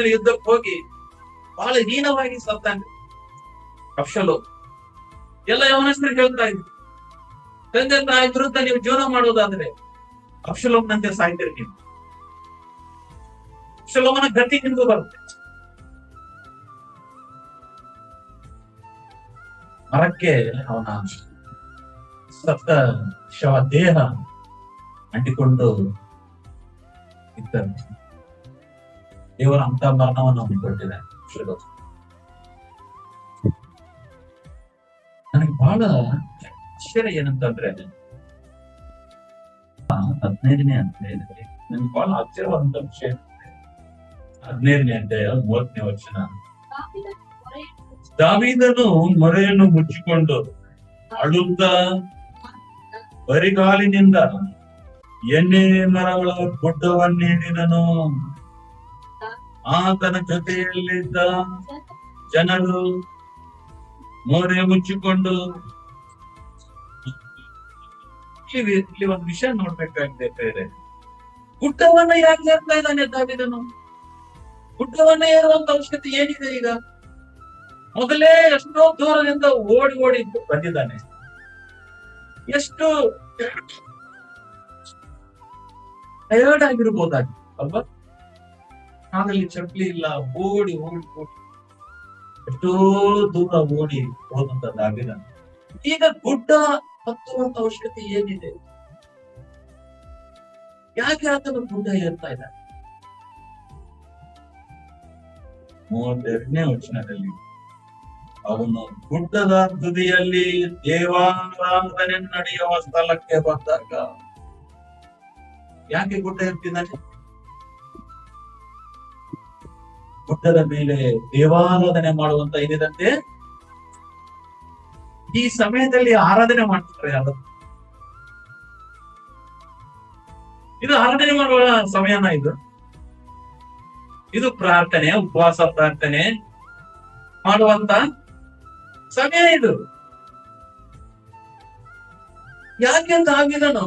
ಮೇಲೆ ಯುದ್ಧಕ್ಕೆ ಹೋಗಿ ಬಹಳ ಹೀನವಾಗಿ ಸತ್ತಾನೆ ಅಬ್ಷಲೋ. ಎಲ್ಲ ಯವನಸ್ಥರಿಗೆ ಹೇಳ್ತಾ ಇದ್ರು, ತಂದೆ ತಾಯಿ ವಿರುದ್ಧ ನೀವು ಜೀವನ ಮಾಡೋದಾದ್ರೆ ಅಬ್ಷಲೋಮ್ನಂತೆ ಸಾಯ್ತೀರಿ ನೀವು. ಅಬ್ಷಲೋಮನ ಗತಿ ನಿಮ್ಗೂ ಬರುತ್ತೆ. ಮರಕ್ಕೆ ಅವನ ಸತ್ತ ಶವ ದೇಹ ಅಂಟಿಕೊಂಡು ಇದ್ದಾರೆ. ದೇವರ ಅಂತ ಮರಣವನ್ನು ಅವನು ಕೊಟ್ಟಿದ್ದಾನೆ. ನನಗೆ ಬಹಳ ಆಶ್ಚರ್ಯ ಏನಂತಂದ್ರೆ 15ನೇ ಅಧ್ಯಾಯದಲ್ಲಿ ನನಗೆ ಬಹಳ ಆಶ್ಚರ್ಯವಾದಂತ ವಿಷಯ. 15ನೇ ಅಧ್ಯಾಯ 30ನೇ ವಚನ. ದಾವೀದನು ಮೊರೆಯನ್ನು ಮುಚ್ಚಿಕೊಂಡು ಅಳುತ್ತಾ ಬರಿಗಾಲಿನಿಂದ ಎಣ್ಣೆ ಮರಗಳ ಗುಡ್ಡವನ್ನೇಳಿದನು. ಆತನ ಜೊತೆಯಲ್ಲಿದ್ದ ಜನರು ಮೊರೆ ಮುಚ್ಚಿಕೊಂಡು, ಇಲ್ಲಿ ಒಂದು ವಿಷಯ ನೋಡ್ಬೇಕಾಗಿದೆ. ಗುಡ್ಡವನ್ನ ಯಾಕೆ ಏರ್ತಾ ಇದ್ದಾನೆ ದಾವೀದನು? ಗುಡ್ಡವನ್ನ ಏರುವಂತ ಅವಶ್ಯಕತೆ ಏನಿದೆ? ಈಗ ಮೊದಲೇ ಎಷ್ಟೋ ದೂರದಿಂದ ಓಡಿ ಓಡಿ ಬಂದಿದ್ದಾನೆ. ಎಷ್ಟು ಟಯರ್ಡ್ ಆಗಿರ್ಬೋದಾಗಿ ಅಲ್ವಾ? ಕಾಲಲ್ಲಿ ಚಪ್ಪಲಿ ಇಲ್ಲ, ಓಡಿ ಓಡಿ ಓಡಿ ಎಷ್ಟೋ ದೂರ ಓಡಿ ಹೋದಂತ ದಾವೀದ ಈಗ ಗುಡ್ಡ ಹತ್ತುವಂತ ಅವಶ್ಯಕತೆ ಏನಿದೆ? ಯಾಕೆ ಆತನ ಗುಡ್ಡ ಏರ್ತಾ ಇದ್ದಾನೆ? 32ನೇ ವಚನದಲ್ಲಿ ಅವನು ಗುಡ್ಡದ ತುದಿಯಲ್ಲಿ ದೇವಾರಾಧನೆ ನಡೆಯುವ ಸ್ಥಳಕ್ಕೆ ಬಂದಾಗ, ಯಾಕೆ ಗುಡ್ಡ ಏರ್ತಿದ್ದಾನೆ? ಗುಡ್ಡದ ಮೇಲೆ ದೇವಾರಾಧನೆ ಮಾಡುವಂತ ಏನಿದಂತೆ ಈ ಸಮಯದಲ್ಲಿ ಆರಾಧನೆ ಮಾಡ್ತಾರೆ. ಇದು ಆರಾಧನೆ ಮಾಡುವ ಸಮಯನ? ಇದು ಪ್ರಾರ್ಥನೆ, ಉಪವಾಸ ಪ್ರಾರ್ಥನೆ ಮಾಡುವಂತ ಸಮಯ ಇದು. ಯಾಕೆ ದಾವೀದನು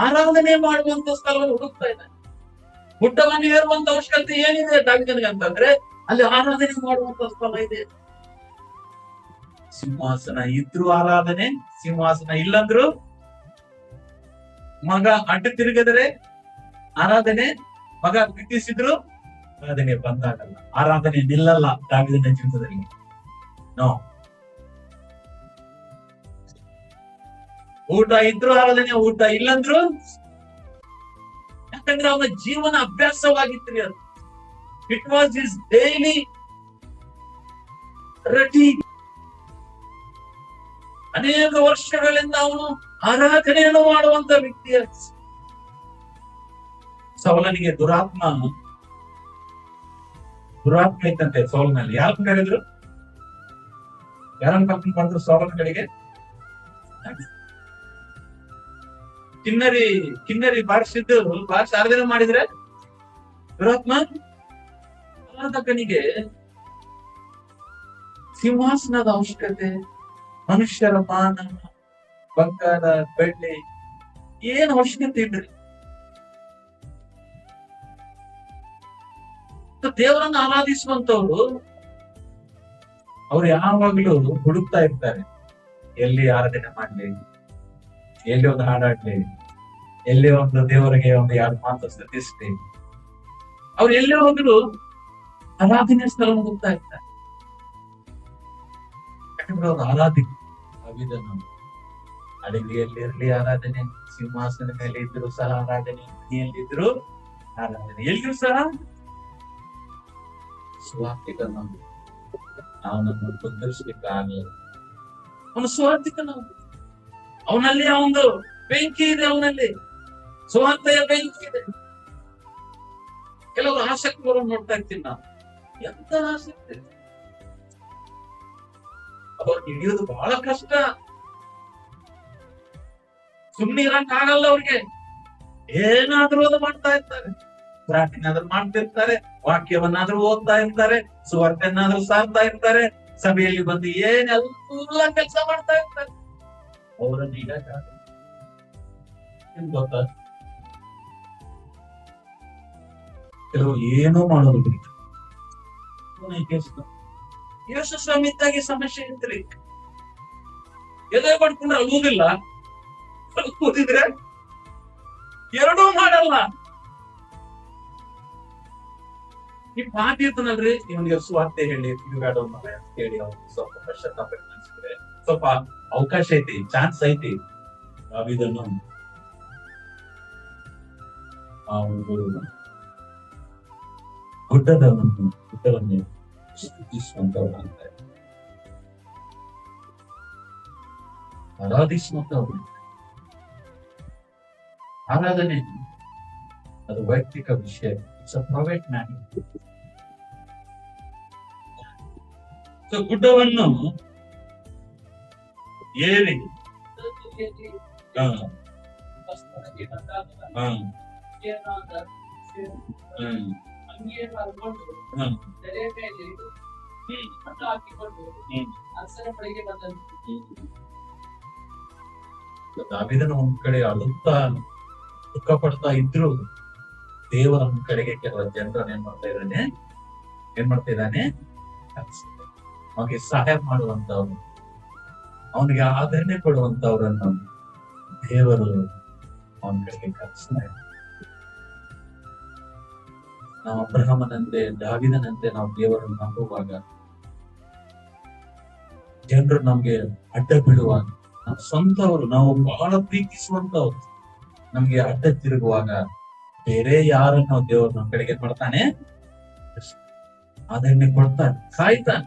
ಆರಾಧನೆ ಮಾಡುವಂತ ಸ್ಥಳವನ್ನು ಹುಡುಕ್ತಾ ಇದ್ದಾನೆ? ಗುಡ್ಡವನ್ನು ಏರುವಂತ ಅವಶ್ಯಕತೆ ಏನಿದೆ ದಾವೀದನಿಗೆ ಅಂತಂದ್ರೆ ಅಲ್ಲಿ ಆರಾಧನೆ ಮಾಡುವಂತ ಸ್ಥಳ ಇದೆ. ಸಿಂಹಾಸನ ಇದ್ರು ಆರಾಧನೆ, ಸಿಂಹಾಸನ ಇಲ್ಲಂದ್ರು ಮಗ ಅಡ್ಡು ತಿರುಗಿದರೆ ಆರಾಧನೆ, ಮಗ ಪ್ರೀತಿಸಿದ್ರು ಆರಾಧನೆ ಬಂದಾಗಲ್ಲ. ಆರಾಧನೆ ನಿಲ್ಲಲ್ಲ ದಾವೀದನ ಜೀವಿತದಲ್ಲಿ. ನೋ, ಊಟ ಇದ್ರು ಆರಾಧನೆ, ಊಟ ಇಲ್ಲಂದ್ರು. ಯಾಕಂದ್ರೆ ಅವನ ಜೀವನ ಅಭ್ಯಾಸವಾಗಿತ್ತು ಅದು. It was his daily routine. ಅನೇಕ ವರ್ಷಗಳಿಂದ ಅವನು ಆರಾಧನೆಯನ್ನು ಮಾಡುವಂತ ವ್ಯಕ್ತಿ. ಸೌಲನಿಗೆ ದುರಾತ್ಮ ಇತ್ತಂತೆ ಸೌಲನಲ್ಲಿ. ಯಾರನ್ನ ಕರೆದ್ರು? ಯಾರನ್ನ ಕರ್ಕೊಂಡು ಬಂದ್ರು ಸೌಲನ ಕಡೆಗೆ? ಕಿನ್ನರಿ ಬಾರಿಸಿದ್ದು ಆರಾಧನೆ ಮಾಡಿದ್ರೆ ದುರಾತ್ಮ ಆರಾಧಕನಿಗೆ ಸಿಂಹಾಸನದ ಅವಶ್ಯಕತೆ, ಮನುಷ್ಯರ ಮಾನ, ಬಂಗಾರ, ಬೆಳ್ಳಿ ಏನ್ ಅವಶ್ಯಕತೆ ಇಡ್ರಿ. ದೇವರನ್ನು ಆರಾಧಿಸುವಂತವ್ರು ಅವ್ರು ಯಾವಾಗ್ಲೂ ಹುಡುಕ್ತಾ ಇರ್ತಾರೆ, ಎಲ್ಲಿ ಆರಾಧನೆ ಮಾಡ್ಲಿ, ಎಲ್ಲಿ ಒಂದು ಹಾಡಾಡ್ಲಿ, ಎಲ್ಲಿ ಒಂದು ದೇವರಿಗೆ ಒಂದು ಯಾರು ಮಾತು ಸ್ತುತಿಸ್ಲಿ. ಅವ್ರು ಎಲ್ಲಿ ಹೋದ್ರು ಆರಾಧನೆ ಸ್ಥಳ ಹುಡುಕ್ತಾ ಇರ್ತಾರೆ. ಯಾಕಂದ್ರೆ ಅವ್ರು ಆರಾಧಿಕನು. ಅಡಿಗೆಯಲ್ಲಿರ್ಲಿ ಆರಾಧನೆ, ಸಿಂಹಾಸನ ಮೇಲೆ ಇದ್ರು ಸಹ ಆರಾಧನೆ, ಮನೆಯಲ್ಲಿದ್ರು ಆರಾಧನೆ, ಎಲ್ಲಿಯೂ ಸಹ ಸ್ವಾರ್ಥಿಕನು. ಅವನನ್ನು ಕುಂದಿರಿಸಲಿಕ್ಕಾಗಲ್ಲ. ಅವನು ಸ್ವಾರ್ಥಿಕನು. ಅವನಲ್ಲಿ ಒಂದು ಬೆಂಕಿ ಇದೆ, ಅವನಲ್ಲಿ ಸ್ವಾರ್ಥೆಯ ಬೆಂಕಿ ಇದೆ. ಕೆಲವರು ಆಸಕ್ತಿಗಳನ್ನು ನೋಡ್ತಾ ಇರ್ತೀನಿ ನಾವು. ಎಂತ ಆಸಕ್ತಿ! ಅವ್ರಿಗೆ ಹಿಡಿಯೋದು ಬಹಳ ಕಷ್ಟ. ಸುಮ್ಮನೆ ಇರಕ್ಕಾಗಲ್ಲ ಅವ್ರಿಗೆ. ಏನಾದ್ರೂ ಅದು ಮಾಡ್ತಾ ಇರ್ತಾರೆ. ಪ್ರಾರ್ಥನೆಯಾದ್ರೂ ಮಾಡ್ತಿರ್ತಾರೆ, ವಾಕ್ಯವನ್ನಾದ್ರೂ ಓದ್ತಾ ಇರ್ತಾರೆ, ಸುವಾರ್ತೆಯನ್ನಾದ್ರೂ ಸಾರ್ತಾ ಇರ್ತಾರೆ, ಸಭೆಯಲ್ಲಿ ಬಂದು ಏನೆಲ್ಲ ಕೆಲಸ ಮಾಡ್ತಾ ಇರ್ತಾರೆ. ಅವರನ್ನು ಈಗ ಗೊತ್ತ, ಕೆಲವು ಏನೋ ಮಾಡೋದು. ಯೇಸು ಸ್ವಾಮಿ ಇದ್ದಾಗೆ ಸಮಸ್ಯೆ ಇತ್ರಿ. ಎದೆ ಪಡ್ಕೊಂಡ್ರೆ ಅಳುವುದಿಲ್ಲ, ಕೂತಿದ್ರೆ ಎರಡೂ ಮಾಡಲ್ಲ. ಈ ಪಾಪಿ ಇರ್ತಾನಲ್ರಿ, ಇವನಿಗೆ ಸುವಾರ್ತೆ ಹೇಳಿ ತಿರುಗಾಡ ಹೇಳಿ ಅವ್ನು ಸ್ವಲ್ಪ ಪಶ್ಚಾತ್ತಾಪ ಅನ್ಸಿದ್ರೆ ಸ್ವಲ್ಪ ಅವಕಾಶ ಐತಿ, ಚಾನ್ಸ್ ಐತಿ. ದಾವೀದನು ಆ ಒಂದು ಗುಡ್ಡವನ್ನು ಸ್ತುತಿಸುವಂತವ್ರಂತೆ, ಆರಾಧಿಸುವಂತವ್ರು. ಆರಾಧನೆ ಅದು ವೈಯಕ್ತಿಕ ವಿಷಯ, it's a private matter. So ಗುಡ್ಡವನ್ನು ಏರಿ ದಾವೀದನು ಒಂದ್ ಕಡೆ ಅಳುತ್ತಾ ದುಃಖ ಪಡ್ತಾ ಇದ್ರು, ದೇವರ ಒಂದ್ ಕಡೆಗೆ ಕೆಲವು ಜನರನ್ನ ಏನ್ ಮಾಡ್ತಾ ಇದ್ದಾನೆ ಅವನಿಗೆ ಸಹಾಯ ಮಾಡುವಂತವ್ರು, ಅವನಿಗೆ ಆದರಣೆ ಕೊಡುವಂತವ್ರನ್ನು ದೇವರು ಅವನ ಕಡೆಗೆ ಕರೆಸ್ತಾರೆ. ನಾವು ಅಬ್ರಹಾಮನಂತೆ ದಾವೀದನಂತೆ ನಾವು ದೇವರನ್ನು ನಂಬುವಾಗ, ಜನರು ನಮ್ಗೆ ಅಡ್ಡ ಬಿಡುವಾಗ, ನಮ್ಮ ಸ್ವಂತವರು ನಾವು ಬಹಳ ಪ್ರೀತಿಸುವಂತವ್ರು ನಮ್ಗೆ ಅಡ್ಡ ತಿರುಗುವಾಗ, ಬೇರೆ ಯಾರನ್ನು ದೇವರು ನಮ್ಮ ಕಡೆಗೆ ಮಾಡ್ತಾನೆ, ಆದರಣೆ ಕೊಡ್ತಾನೆ, ಕಾಯ್ತಾನೆ.